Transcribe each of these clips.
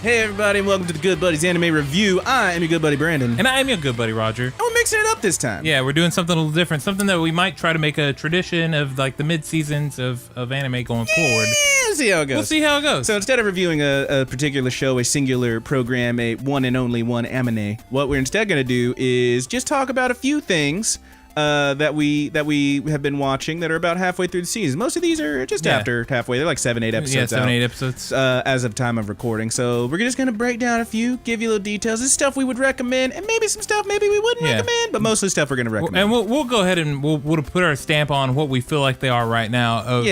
Hey everybody, and welcome to the Good Buddies Anime Review. I am your good buddy Brandon. And I am your good buddy Roger. And we're mixing it up this time. Yeah, we're doing something a little different. Something that we might try to make a tradition of like the mid-seasons of anime going forward. We'll see how it goes. We'll see how it goes. So instead of reviewing a particular show, a singular program, a one and only one anime, what we're instead going to do is just talk about a few things that we have been watching that are about halfway through the season. Most of these are just after halfway. They're like 7-8 episodes Yeah, 7-8 out, episodes. as of time of recording. So we're just going to break down a few, give you little details. This is stuff we would recommend, and maybe some stuff maybe we wouldn't recommend, but mostly stuff we're going to recommend. And we'll go ahead and we'll put our stamp on what we feel like they are right now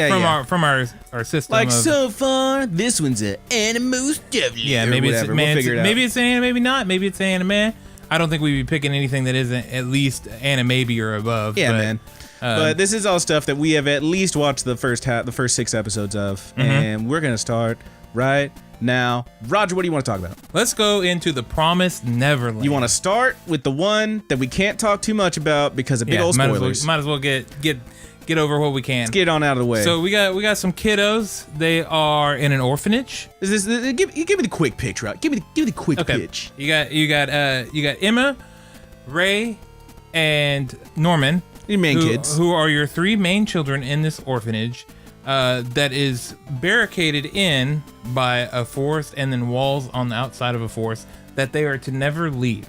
from our system. Like so far, this one's an anime stuff. Yeah, maybe it's maybe it's an anime, maybe not. Maybe it's an anime. I don't think we'd be picking anything that isn't at least anime or above. Yeah, man. But this is all stuff that we have at least watched the first 6 episodes of, and we're gonna start right now. Roger, what do you want to talk about? Let's go into The Promised Neverland. You want to start with the one that we can't talk too much about because of big old spoilers. Might as well get over what we can. Let's get on out of the way. So we got some kiddos. They are in an orphanage. Give me the quick pitch, right? Give me the quick pitch. You got Emma, Ray, and Norman. Your main kids. Who are your 3 main children in this orphanage that is barricaded in by a forest and then walls on the outside of a forest that they are to never leave.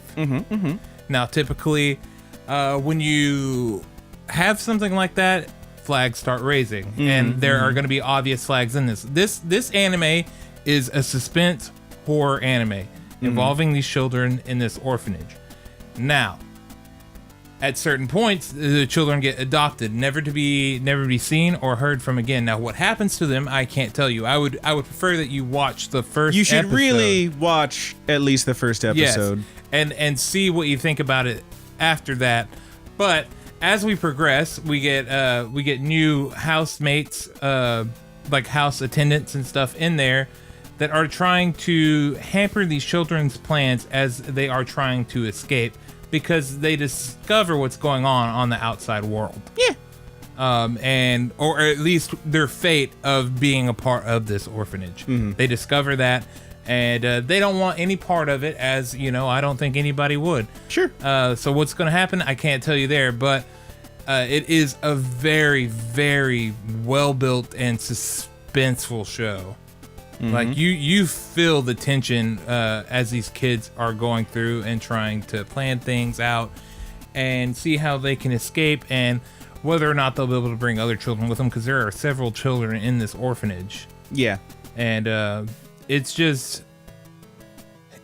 Now, typically, when you have something like that, flags start raising, and there are going to be obvious flags in this. This anime is a suspense horror anime involving these children in this orphanage. Now, at certain points, the children get adopted, never to be seen or heard from again. Now, what happens to them, I can't tell you. I would prefer that you watch the first. You should episode. really watch at least the first episode, and see what you think about it after that. But as we progress, we get new housemates, like house attendants and stuff in there that are trying to hamper these children's plans as they are trying to escape because they discover what's going on the outside world. Yeah. Or at least their fate of being a part of this orphanage. They discover that, and they don't want any part of it, as you know, I don't think anybody would. Sure. So what's going to happen, I can't tell you there, but it is a very, very well-built and suspenseful show. Like you feel the tension as these kids are going through and trying to plan things out and see how they can escape and whether or not they'll be able to bring other children with them, because there are several children in this orphanage. Yeah. And it's just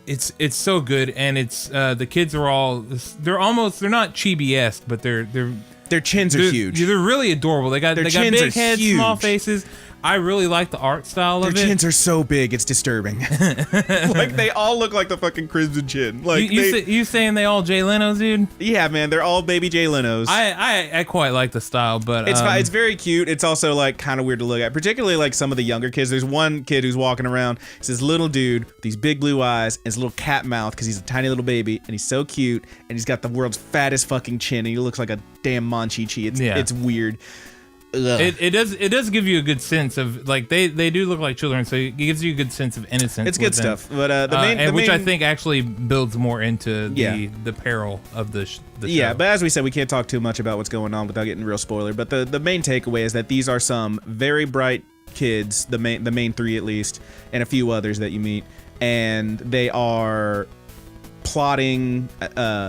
it's so good, and it's the kids are all they're not chibi-esque, but their chins are huge. They're really adorable. They got big heads, huge. Small faces. I really like the art style of it. Their chins are so big, it's disturbing. Like, they all look like the fucking Crimson Chin. Like, you saying they all Jay Leno's, dude? Yeah, man, they're all baby Jay Leno's. I quite like the style, but it's very cute. It's also like kind of weird to look at, particularly like some of the younger kids. There's one kid who's walking around. It's this little dude with these big blue eyes and his little cat mouth because he's a tiny little baby, and he's so cute, and he's got the world's fattest fucking chin, and he looks like a damn Monchi-Chi. It's weird. It does give you a good sense of, like, they do look like children, so it gives you a good sense of innocence. It's good stuff, but which I think actually builds more into the peril of the show. Yeah, but as we said, we can't talk too much about what's going on without getting real spoiler. But the main takeaway is that these are some very bright kids, the main 3 at least, and a few others that you meet, and they are plotting,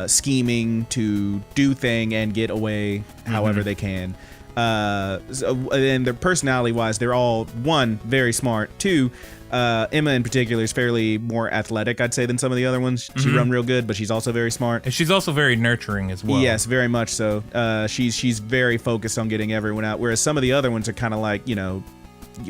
scheming to do thing and get away however they can. And their personality-wise, they're all, 1, very smart, 2, Emma in particular is fairly more athletic, I'd say, than some of the other ones. She run real good, but she's also very smart. And she's also very nurturing as well. Yes, very much so. She's very focused on getting everyone out, whereas some of the other ones are kind of like, you know,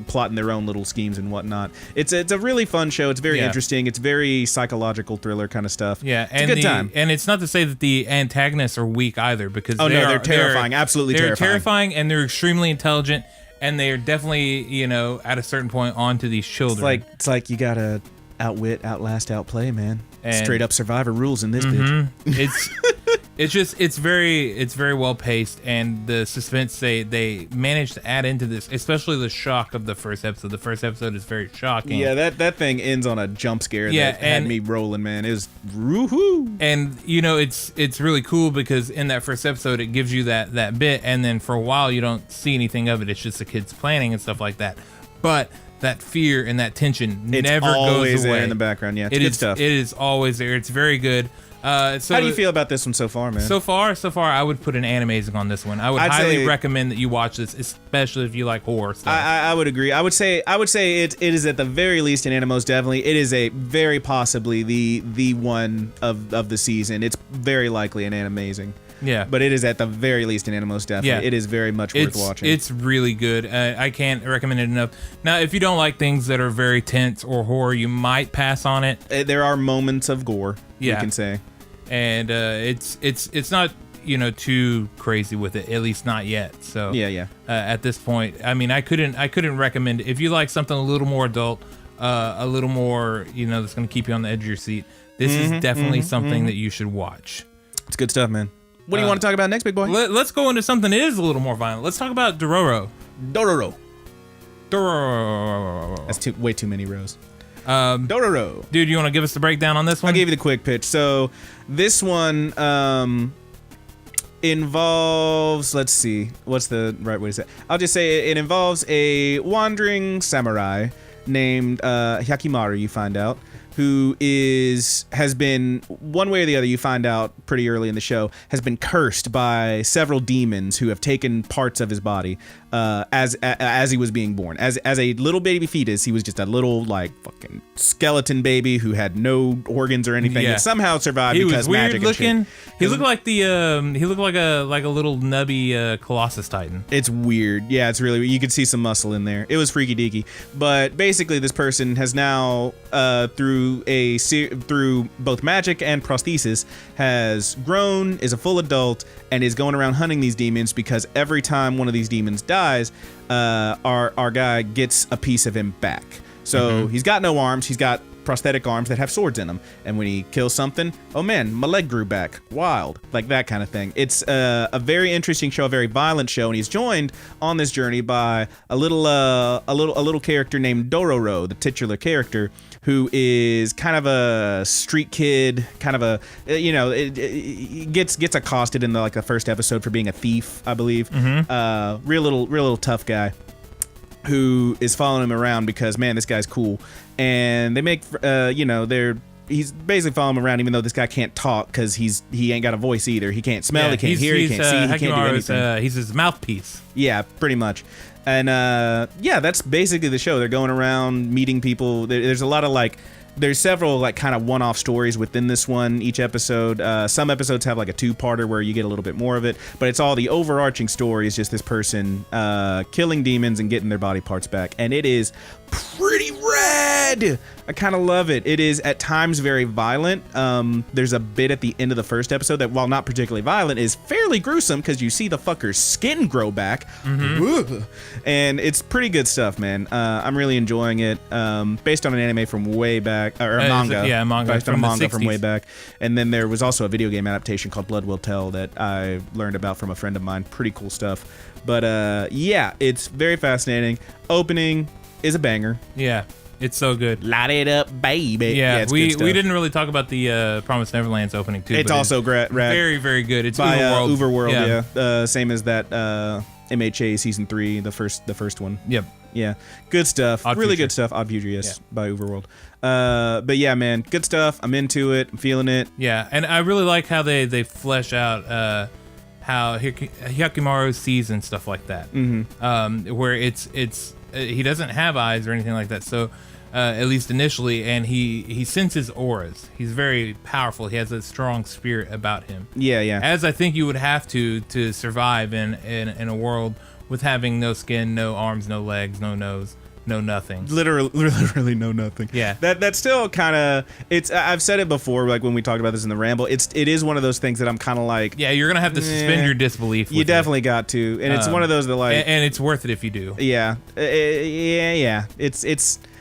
plotting their own little schemes and whatnot. It's a really fun show. It's very interesting. It's very psychological thriller kind of stuff. Yeah, it's a good time. And it's not to say that the antagonists are weak either, because they're terrifying. Absolutely terrifying. They're terrifying, and they're extremely intelligent, and they are definitely, you know, at a certain point onto these children. It's like you gotta outwit, outlast, outplay, man. And straight up Survivor rules in this bitch. it's very well paced, and the suspense they managed to add into this, especially the shock of the first episode. The first episode is very shocking. Yeah, that thing ends on a jump scare that had me rolling, man. It was woohoo. And it's really cool because in that first episode it gives you that bit, and then for a while you don't see anything of it. It's just the kids planning and stuff like that. But that fear and that tension never goes away. It's always there in the background. Yeah, it's good stuff. It is always there. It's very good. So how do you feel about this one so far, man? So far, I would put an Animazing on this one. I would highly recommend that you watch this, especially if you like horror stuff. I would agree. I would say it is at the very least an Animos. Definitely, it is a very possibly the one of the season. It's very likely an Animazing. Yeah, but it is at the very least an Animos. Definitely, yeah. It is very much worth watching. It's really good. I can't recommend it enough. Now, if you don't like things that are very tense or horror, you might pass on it. There are moments of gore. Yeah, you can say, and it's not too crazy with it, at least not yet. So yeah. At this point, I mean, I couldn't recommend it. If you like something a little more adult, a little more that's going to keep you on the edge of your seat. This is definitely something that you should watch. It's good stuff, man. What do you want to talk about next, big boy? Let's go into something that is a little more violent. Let's talk about Dororo. That's way too many rows. Dororo. Dude, you want to give us the breakdown on this one? I'll give you the quick pitch. So this one involves, let's see, what's the right way to say it? I'll just say it involves a wandering samurai named Hyakimaru, you find out, who has been, one way or the other, you find out pretty early in the show, has been cursed by several demons who have taken parts of his body as he was being born. As a little baby fetus, he was just a little fucking skeleton baby who had no organs or anything. Yeah. And somehow survived because magic and shit. He was weird looking. He looked like a little nubby Colossus Titan. It's weird. Yeah, it's really, you could see some muscle in there. It was freaky deaky. But basically, this person has now through both magic and prosthesis has grown, is a full adult, and is going around hunting these demons because every time one of these demons dies, our guy gets a piece of him back. So he's got no arms. He's got prosthetic arms that have swords in them. And when he kills something, oh man, my leg grew back. Wild. Like that kind of thing. It's a very interesting show, a very violent show. And he's joined on this journey by a little character named Dororo, the titular character, who is kind of a street kid, kind of a, gets accosted in the first episode for being a thief, I believe. Real little tough guy who is following him around because, man, this guy's cool. And they make, he's basically following him around even though this guy can't talk because he ain't got a voice either. He can't smell, he can't hear, he can't see, he can't do anything. He's his mouthpiece. Yeah, pretty much. And that's basically the show. They're going around meeting people. There's a lot of there's several kind of one-off stories within this one each episode. Some episodes have a two-parter where you get a little bit more of it, but it's all the overarching story is just this person killing demons and getting their body parts back, and it is pretty rad. I kind of love it. It is at times very violent. There's a bit at the end of the first episode that, while not particularly violent, is fairly gruesome because you see the fucker's skin grow back. And it's pretty good stuff, man. I'm really enjoying it. Based on an anime from way back, or a manga. Yeah, manga. Based on a manga from way back. And then there was also a video game adaptation called Blood Will Tell that I learned about from a friend of mine. Pretty cool stuff. But yeah, it's very fascinating. Opening is a banger. Yeah, it's so good. Light it up, baby. Yeah, we didn't really talk about the Promised Neverland's opening too. It's also rad. Very, very good. It's by Uberworld. Yeah. Same as that MHA season 3, the first one. Yep. Yeah, good stuff. Really good stuff. Odd Future, yes, by Uberworld. But yeah, man, good stuff. I'm into it. I'm feeling it. Yeah, and I really like how they flesh out how Hyakimaru sees and stuff like that. Where it's he doesn't have eyes or anything like that. So at least initially, and he senses auras. He's very powerful. He has a strong spirit about him. Yeah. As I think you would have to survive in a world with having no skin, no arms, no legs, no nose, no nothing. Literally no nothing. Yeah. That's still kind of, it's, I've said it before, when we talked about this in the ramble, it is one of those things that I'm kind of like, yeah, you're gonna have to suspend your disbelief. You definitely got to, and it's one of those that and it's worth it if you do. Yeah.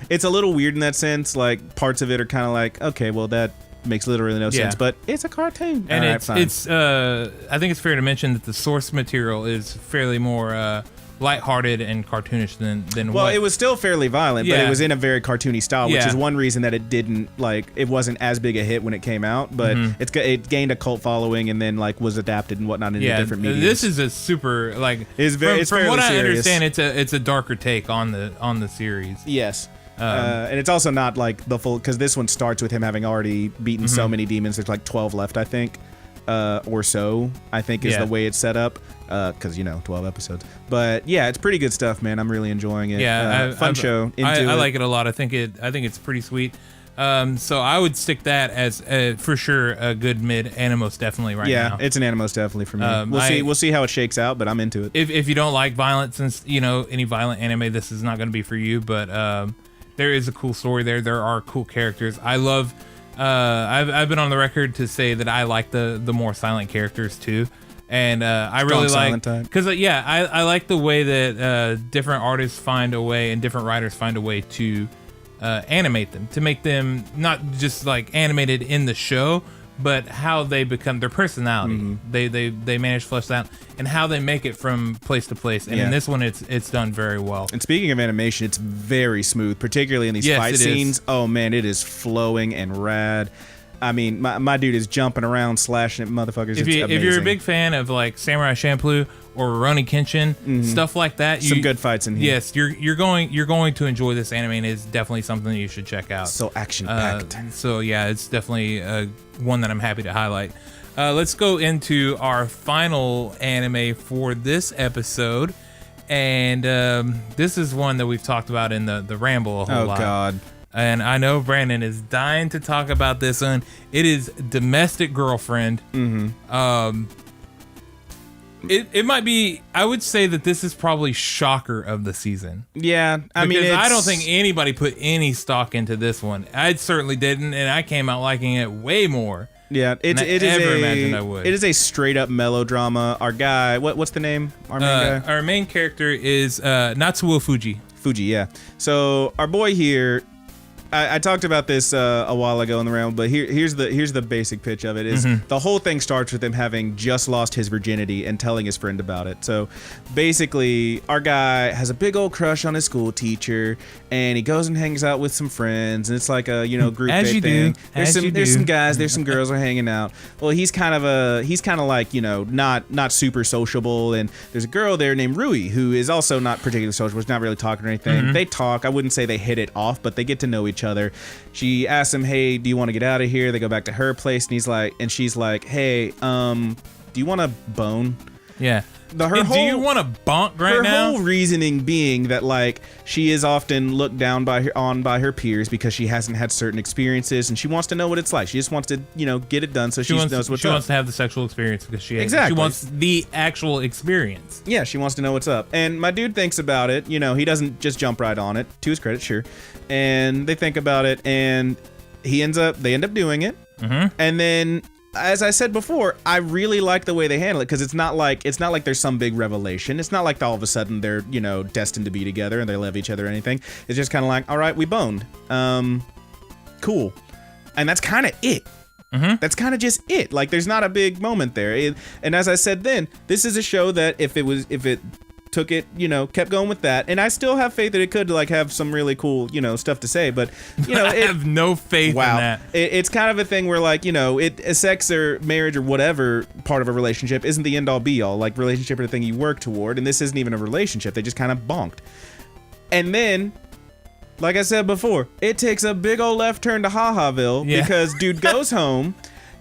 It's a little weird in that sense. Parts of it are kind of like, okay, well that makes literally no sense. But it's a cartoon, and it's I think it's fair to mention that the source material is fairly more lighthearted and cartoonish than well, it was still fairly violent, but it was in a very cartoony style, which is one reason that it didn't it wasn't as big a hit when it came out, but it gained a cult following and then was adapted and whatnot into different media. This is a super from what I understand, it's a darker take on the series. Yes. And it's also not the full, because this one starts with him having already beaten so many demons. There's 12 left, I think, or so, I think is the way it's set up. Because 12 episodes, but yeah, it's pretty good stuff, man. I'm really enjoying it. Fun show. I like it a lot. I think it's pretty sweet. So I would stick that as for sure a good mid Animos definitely now. Yeah, it's an Animos definitely for me. We'll see how it shakes out, but I'm into it. If you don't like violence and any violent anime, this is not going to be for you. But there is a cool story there. There are cool characters. I love. I've been on the record to say that I like the more silent characters too. And I really like, because I like the way that different artists find a way and different writers find a way to animate them, to make them not just animated in the show, but how they become their personality. They manage to flesh out and how they make it from place to place. And in this one, it's done very well. And speaking of animation, it's very smooth, particularly in these fight scenes. Oh man, it is flowing and rad. I mean, my dude is jumping around, slashing at motherfuckers. If you're a big fan of Samurai Champloo or Rurouni Kenshin, stuff like that, some good fights in here. Yes, you're going to enjoy this anime, and it's definitely something that you should check out. So action packed. So yeah, it's definitely one that I'm happy to highlight. Let's go into our final anime for this episode, and this is one that we've talked about in the ramble a whole lot. Oh God. And I know Brandon is dying to talk about this one. It is Domestic Girlfriend. It might be. I would say that this is probably shocker of the season. Yeah, I don't think anybody put any stock into this one. I certainly didn't, and I came out liking it way more. Yeah, it is a straight up melodrama. Our guy, what's the name? Our main guy. Our main character is Natsuo Fuji. Fuji, yeah. So our boy here. I talked about this a while ago in the round, but here's the basic pitch of it. Is the whole thing starts with him having just lost his virginity and telling his friend about it. So basically, our guy has a big old crush on his school teacher, and he goes and hangs out with some friends, and it's like a group date thing. There's some guys, there's some girls are hanging out. Well, he's kind of like not super sociable, and there's a girl there named Rui who is also not particularly sociable. She's not really talking or anything. They talk. I wouldn't say they hit it off, but they get to know each other. She asks him, "Hey, do you want to get out of here?" They go back to her place, and she's like, "Hey, do you want to bone?" Yeah. Do you want to bonk right now? Her whole reasoning being that she is often looked down by her peers because she hasn't had certain experiences, and she wants to know what it's like. She just wants to get it done, so she knows what's up. She wants to have the sexual experience because she wants the actual experience. Yeah, she wants to know what's up. And my dude thinks about it. He doesn't just jump right on it. To his credit, sure. And they think about it, and they end up doing it. And then, as I said before, I really like the way they handle it, because it's not like there's some big revelation. It's not like all of a sudden they're destined to be together and they love each other or anything. It's just kind of like, all right, we boned, cool, and that's kind of it. That's kind of just it. There's not a big moment there. And as I said then, this is a show that if it took it, kept going with that, and I still have faith that it could have some really cool, stuff to say, but I have no faith in that. It's kind of a thing where sex or marriage or whatever part of a relationship isn't the end all be all. Relationship are the thing you work toward, and this isn't even a relationship. They just kind of bonked. And then, like I said before, it takes a big old left turn to Ha-Haville, because dude goes home.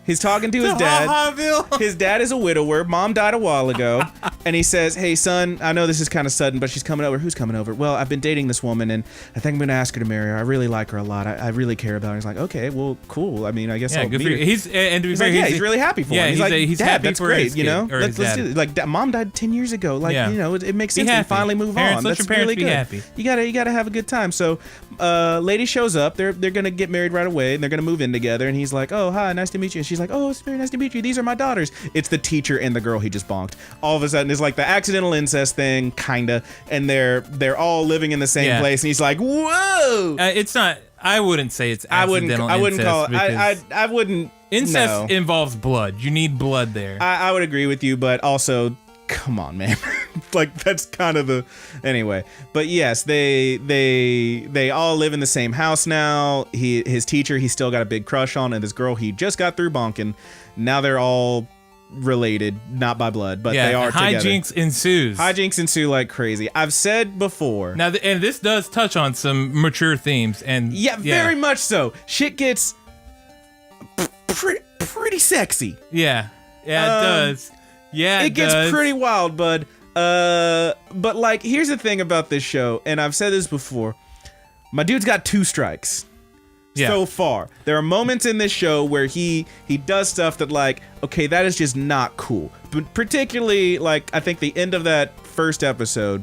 He's talking to his dad. His dad is a widower. Mom died a while ago. And he says, "Hey, son, I know this is kind of sudden, but she's coming over." "Who's coming over?" "Well, I've been dating this woman, and I think I'm going to ask her to marry her. I really like her a lot. I really care about her." He's like, "Okay, well, cool. I mean, I guess I'll meet her." He's really happy for him. He's like, he's "Dad, happy that's for great. His kid, let's do it. Mom died 10 years ago. It makes sense to finally move on. Let your parents really be good. Happy. You gotta have a good time." So, lady shows up. They're gonna get married right away, and they're gonna move in together. And he's like, "Oh, hi, nice to meet you." And she's like, "Oh, it's very nice to meet you. These are my daughters." It's the teacher and the girl he just bonked. All of a sudden, it's like the accidental incest thing, kinda, and they're all living in the same place. And he's like, "Whoa!" It's not. I wouldn't say it's I accidental wouldn't call it. because I wouldn't. incest no. involves blood. You need blood there. I would agree with you, but also, come on, man. Like that's kind of the anyway. But yes, they all live in the same house now. His teacher, he's still got a big crush on, and this girl he just got through bonking. Now they're all related, not by blood, but they are together. Hijinks ensues. Hijinks ensue like crazy. I've said before. Now, and this does touch on some mature themes, and Yeah, very much so. Shit gets pretty sexy. Yeah, it does. Yeah, it gets pretty wild, bud. But like, here's the thing about this show, and I've said this before. My dude's got 2 strikes. Yeah. So far, there are moments in this show where he does stuff that like, okay, that is just not cool. But particularly, like, I think the end of that first episode,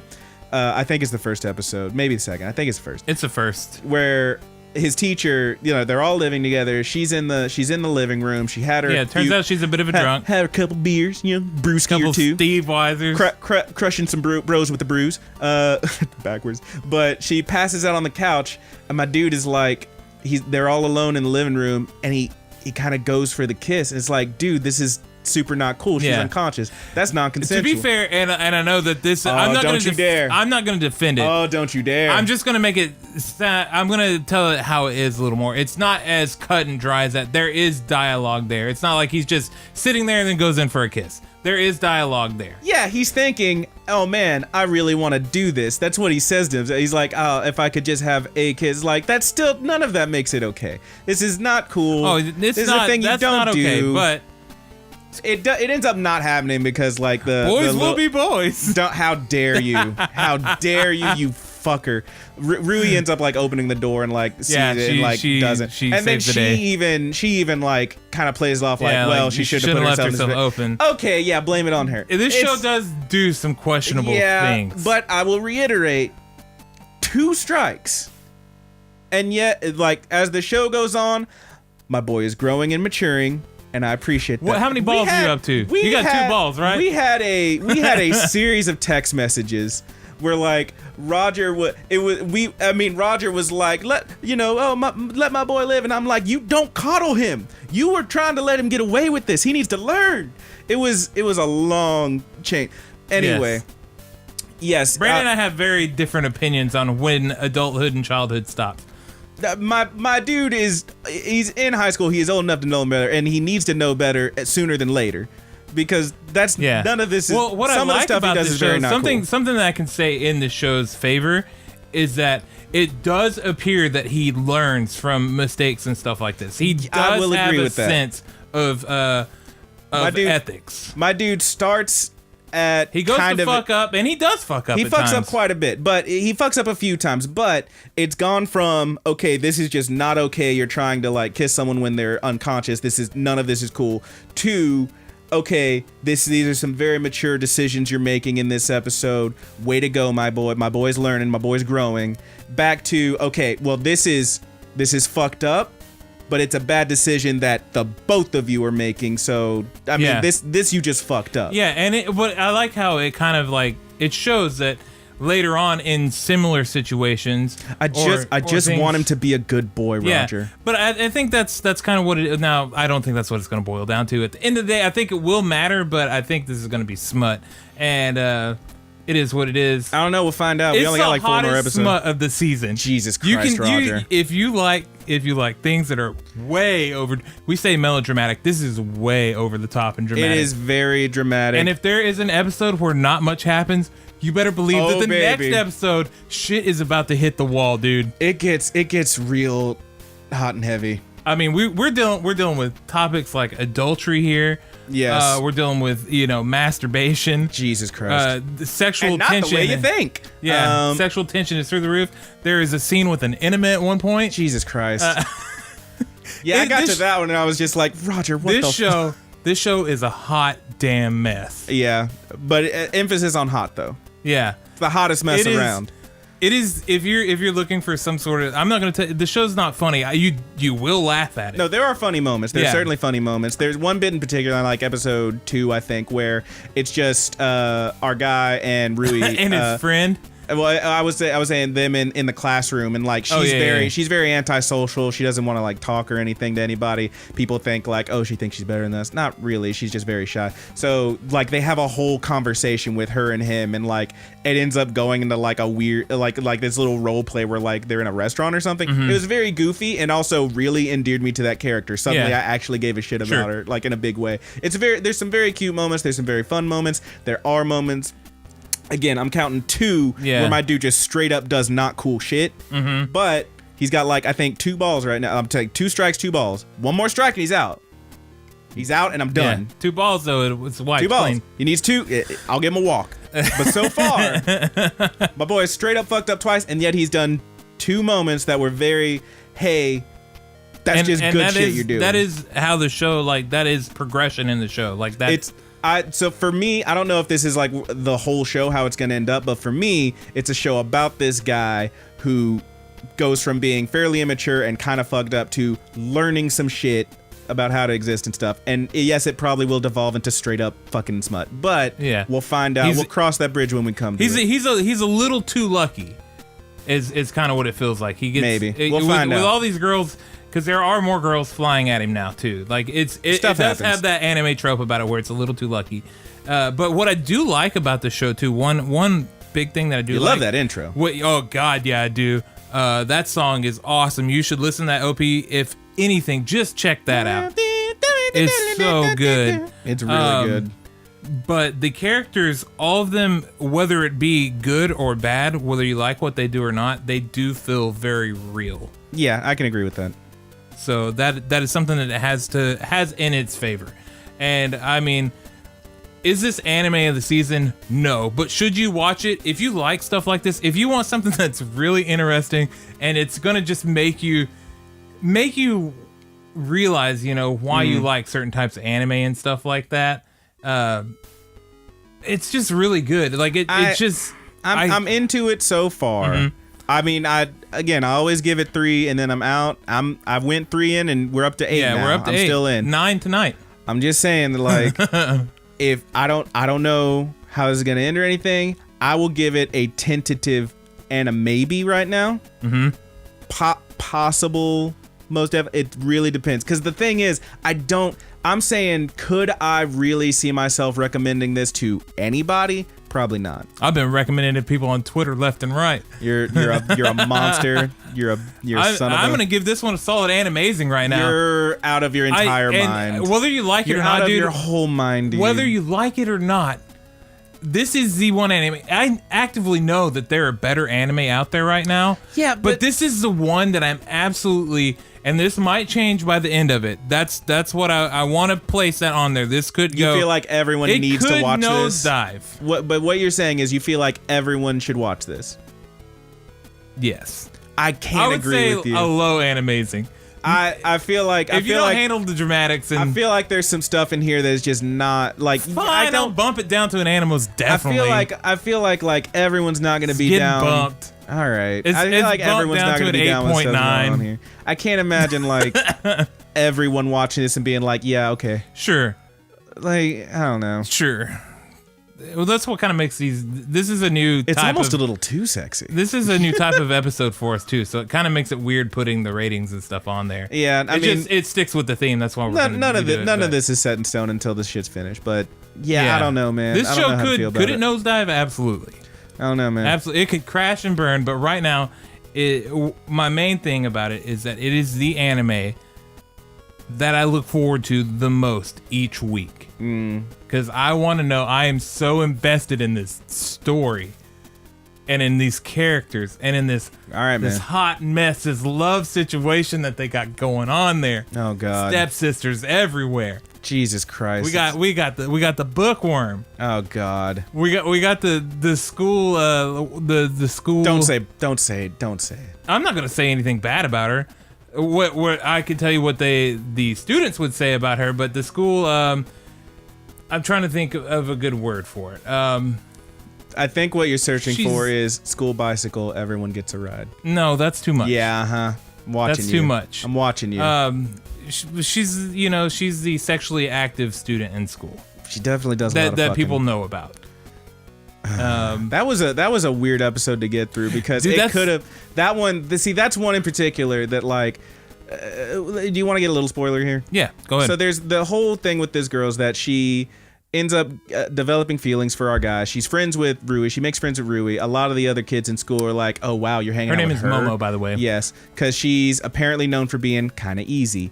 I think it's the first episode, maybe the second. I think it's the first. It's the first. Where his teacher, they're all living together. She's in the living room. She had her. Yeah, it turns out she's a bit of a drunk. Had a couple beers, brewski Couple or 2. Steve Weisers. Crushing some bros with the brews. Backwards. But she passes out on the couch, and my dude is like, they're all alone in the living room, and he kind of goes for the kiss. And it's like, dude, this is super not cool. She's unconscious. That's non-consensual. To be fair, and I know that this, I'm not going to defend it. Oh, don't you dare. I'm just going to make it, I'm going to tell it how it is a little more. It's not as cut and dry as that. There is dialogue there. It's not like he's just sitting there and then goes in for a kiss. There is dialogue there. Yeah, he's thinking, oh man, I really want to do this. That's what he says to him. He's like, oh, if I could just have a kiss. Like, that's still, none of that makes it okay. This is not cool. Oh, this is a thing you don't do. But it ends up not happening because like boys will be boys. How dare you? How dare you, you fucker? Rui ends up like opening the door and like sees it and like doesn't. And then she even like kind of plays it off like, well, she should have put herself open. Okay, yeah, blame it on her. This show does do some questionable things. But I will reiterate, 2 strikes. And yet, like, as the show goes on, my boy is growing and maturing. And I appreciate that. How many balls are you up to? You got 2 balls, right? We had a series of text messages where like Roger was like, let my boy live, and I'm like, you don't coddle him. You were trying to let him get away with this. He needs to learn. It was a long chain. Anyway, yes. Brandon and I have very different opinions on when adulthood and childhood stops. My dude he's in high school. He is old enough to know better, and he needs to know better sooner than later, because that's none of this is. Well, what some I of the like stuff he does is very not cool. Something that I can say in the show's favor is that it does appear that he learns from mistakes and stuff like this. He does have a sense of ethics. My dude starts. He goes to fuck up, and he does fuck up. He fucks up quite a bit, but he fucks up a few times. But it's gone from, okay, this is just not okay. You're trying to like kiss someone when they're unconscious. None of this is cool. To, okay, these are some very mature decisions you're making in this episode. Way to go, my boy. My boy's learning. My boy's growing. Back to, okay, well, this is fucked up. But it's a bad decision that the both of you are making. So I mean, this you just fucked up. Yeah, and but I like how it kind of like it shows that later on in similar situations. I just want him to be a good boy, Roger. Yeah, but I think that's kind of what it. Now I don't think that's what it's going to boil down to. At the end of the day, I think it will matter, but I think this is going to be smut, and it is what it is. I don't know. We'll find out. We only got like 4 more episodes. Smut of the season. Jesus Christ, Roger. If you like things that are way over, we say melodramatic. This is way over the top and dramatic. It is very dramatic. And if there is an episode where not much happens, you better believe that the next episode, shit is about to hit the wall, dude. It gets real hot and heavy. I mean, we're dealing with topics like adultery here. Yes. We're dealing with, masturbation. Jesus Christ. The sexual and not tension. the way you think. Yeah. Sexual tension is through the roof. There is a scene with an enema at one point. Jesus Christ. I got to that one and I was just like, Roger, what This show is a hot damn mess. Yeah. But emphasis on hot though. Yeah. It's the hottest mess around. It is, if you're looking for some sort of, I'm not going to tell you, the show's not funny. You will laugh at it. No, there are funny moments. There's certainly funny moments. There's one bit in particular, like episode 2, I think, where it's just our guy and Rui. and his friend. Well, I was saying them in the classroom, and like she's very antisocial. She doesn't want to like talk or anything to anybody. People think like, oh, she thinks she's better than us. Not really. She's just very shy. So like they have a whole conversation with her and him, and like it ends up going into like a weird like this little role play where like they're in a restaurant or something. It was very goofy and also really endeared me to that character. Suddenly I actually gave a shit about her like in a big way. There's some very cute moments. There's some very fun moments. There are moments. Again, I'm counting 2 where my dude just straight up does not cool shit. But he's got like, I think 2 balls right now. I'm taking 2 strikes, 2 balls. 1 more strike and he's out. He's out and I'm done. 2 balls though, it's white. 2 balls. Clean. He needs 2. I'll give him a walk. But so far, my boy is straight up fucked up twice, and yet he's done 2 moments that were very, hey, that's just good shit you're doing. That is how the show, like, that is progression in the show. Like that. So for me, I don't know if this is like the whole show, how it's going to end up, but for me, it's a show about this guy who goes from being fairly immature and kind of fucked up to learning some shit about how to exist and stuff. And yes, it probably will devolve into straight up fucking smut, but we'll find out. We'll cross that bridge when we come to it. He's a little too lucky is kind of what it feels like. He gets maybe. We'll find out. With all these girls, because there are more girls flying at him now too. Like it does have that anime trope about it where it's a little too lucky. But what I do like about the show too, one big thing that I do love that intro. Oh God, yeah, I do. That song is awesome. You should listen to that OP. If anything, just check that out. It's so good. It's really good. But the characters, all of them, whether it be good or bad, whether you like what they do or not, they do feel very real. Yeah, I can agree with that. So that is something that it has in its favor. And I mean, is this anime of the season? No. But should you watch it? If you like stuff like this, if you want something that's really interesting and it's gonna just make you realize, why you like certain types of anime and stuff like that, it's just really good. Like I'm into it so far. I mean, I always give it 3 and then I'm out. I went 3 in and we're up to 8 now. Yeah, we're up to 8. I'm still in. 9 tonight. I'm just saying that, like, if I don't know how this is gonna end or anything, I will give it a tentative and a maybe right now. Possible, most it really depends. Because the thing is, I'm saying, could I really see myself recommending this to anybody? Probably not. I've been recommending it to people on Twitter left and right. You're a monster. You're a son of a... I'm gonna give this one a solid amazing right now. You're out of your entire mind. Whether you like it or not, dude. You're out of your whole mind, dude. Whether you like it or not, this is the one anime. I actively know that there are better anime out there right now. Yeah, but this is the one that I'm absolutely... And this might change by the end of it. That's what I want to place that on there. This could go... You feel like everyone needs to watch this? It could nosedive. But what you're saying is you feel like everyone should watch this. Yes. I can't agree with you. I would say a low animazing. I feel like... If you don't handle the dramatics and... I feel like there's some stuff in here that's just not... like. Fine, I'll bump it down to an animal's definitely. I feel like everyone's not going to be down... bumped. All right. I feel like everyone's not going to be down with stuff going on here. I can't imagine like everyone watching this and being like, yeah, okay. Sure. Like, I don't know. Sure. Well, that's what kind of makes these... This is a new type It's almost a little too sexy. This is a new type of episode for us, too, so it kind of makes it weird putting the ratings and stuff on there. Yeah, I mean... it sticks with the theme, that's why we're none of this is set in stone until this shit's finished, but yeah, I don't know, man. This show could it nosedive? Absolutely. I don't know, man. Absolutely. It could crash and burn, but right now, my main thing about it is that it is the anime that I look forward to the most each week. Because I want to know, I am so invested in this story and in these characters and in this hot mess, this love situation that they got going on there. Oh God. Stepsisters everywhere. Jesus Christ. We got the bookworm. Oh God. We got the school the school. Don't say it. I'm not gonna say anything bad about her. What I can tell you what the students would say about her, but the school. I'm trying to think of a good word for it. I think what you're searching for is school bicycle. Everyone gets a ride. No, that's too much. Yeah, watching that's you. too much. I'm watching you. She's she's the sexually active student in school. She definitely does a lot of that fucking. people know about. That was a weird episode to get through because Dude, it could have that one. That's one in particular that like. Do you want to get a little spoiler here? Yeah, go ahead. So there's the whole thing with this girl is that she ends up developing feelings for our guy. She's friends with Rui. She makes friends with Rui. A lot of the other kids in school are like, "Oh wow, you're hanging out with her." Her name is Momo, by the way. Yes, because she's apparently known for being kind of easy.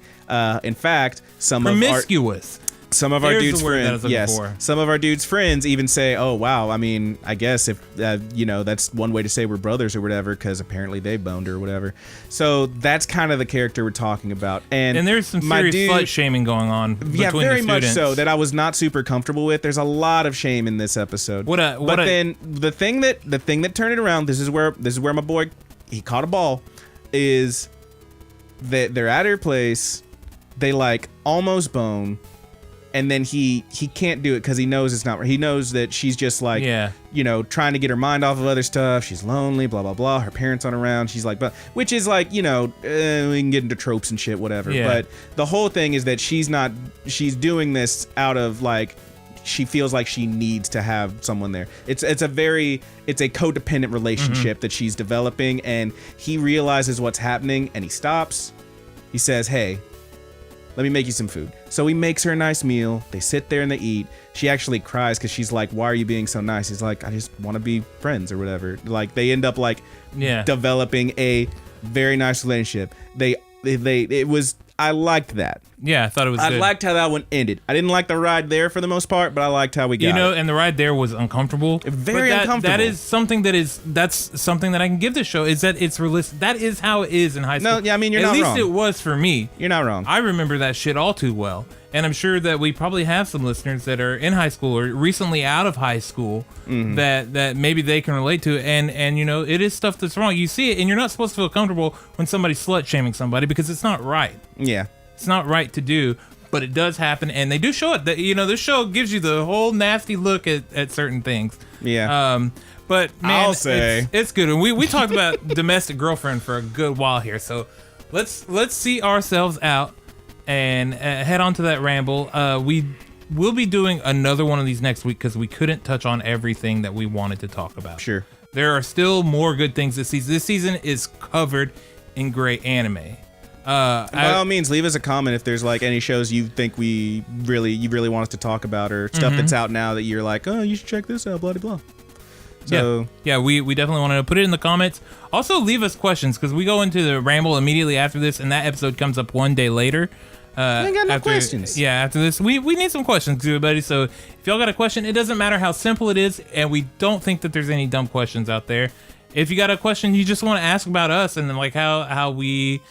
In fact, promiscuous. Some of our There's dudes' the word that I was friends, looking yes, for. some of our dudes' friends even say, "Oh wow, I mean, I guess if that's one way to say we're brothers or whatever, because apparently they boned her or whatever." So that's kind of the character we're talking about, and there's some serious slut shaming going on. Yeah, very the much students. so. That I was not super comfortable with. There's a lot of shame in this episode. Then the thing that turned it around. This is where my boy he caught a ball. Is that they're at her place, they like almost bone. And then he can't do it because he knows it's not right. He knows that she's just like, trying to get her mind off of other stuff. She's lonely, blah, blah, blah. Her parents aren't around. She's like, but which is like, we can get into tropes and shit, whatever. Yeah. But the whole thing is that she's doing this out of like, she feels like she needs to have someone there. It's a codependent relationship that she's developing. And he realizes what's happening and he stops. He says, "Hey, let me make you some food." So he makes her a nice meal. They sit there and they eat. She actually cries because she's like, "Why are you being so nice?" He's like, "I just want to be friends or whatever." Like they end up like developing a very nice relationship. I liked that. Yeah, I thought it was good. I liked how that one ended. I didn't like the ride there for the most part, but I liked how we got it. And the ride there was uncomfortable. Very uncomfortable. That's something that I can give this show is that it's realistic. That is how it is in high school. No, yeah, I mean, you're not wrong. At least it was for me. You're not wrong. I remember that shit all too well. And I'm sure that we probably have some listeners that are in high school or recently out of high school that maybe they can relate to. And it is stuff that's wrong. You see it, and you're not supposed to feel comfortable when somebody's slut shaming somebody because it's not right. Yeah. It's not right to do, but it does happen, and they do show it. That this show gives you the whole nasty look at certain things. Yeah. But man, I'll say it's good. And we talked about domestic girlfriend for a good while here, so let's see ourselves out and head on to that ramble. We will be doing another one of these next week because we couldn't touch on everything that we wanted to talk about. Sure. There are still more good things this season. This season is covered in great anime. By all means, leave us a comment if there's like any shows you think you really want us to talk about or stuff that's out now that you're like, oh, you should check this out, blah blah blah. So yeah, we definitely want to put it in the comments. Also, leave us questions because we go into the ramble immediately after this, and that episode comes up one day later. I ain't got no questions. Yeah, after this, we need some questions, everybody. So if y'all got a question, it doesn't matter how simple it is, and we don't think that there's any dumb questions out there. If you got a question you just want to ask about us and then like how we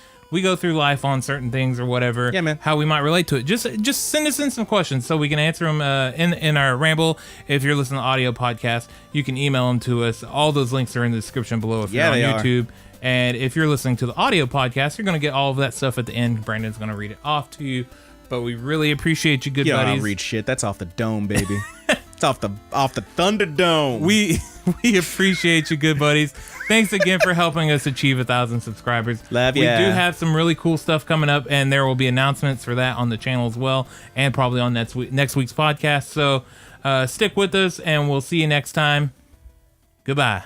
go through life on certain things or whatever. Yeah, man. How we might relate to it. Just send us in some questions so we can answer them in our ramble. If you're listening to audio podcast, you can email them to us. All those links are in the description below if you're on YouTube. And if you're listening to the audio podcast, you're going to get all of that stuff at the end. Brandon's going to read it off to you. But we really appreciate you, good buddies. I don't read shit. That's off the dome, baby. It's off the Thunderdome. We appreciate you, good buddies. Thanks again for helping us achieve 1,000 subscribers. Love ya. We do have some really cool stuff coming up, and there will be announcements for that on the channel as well, and probably on next week's podcast. So stick with us, and we'll see you next time. Goodbye.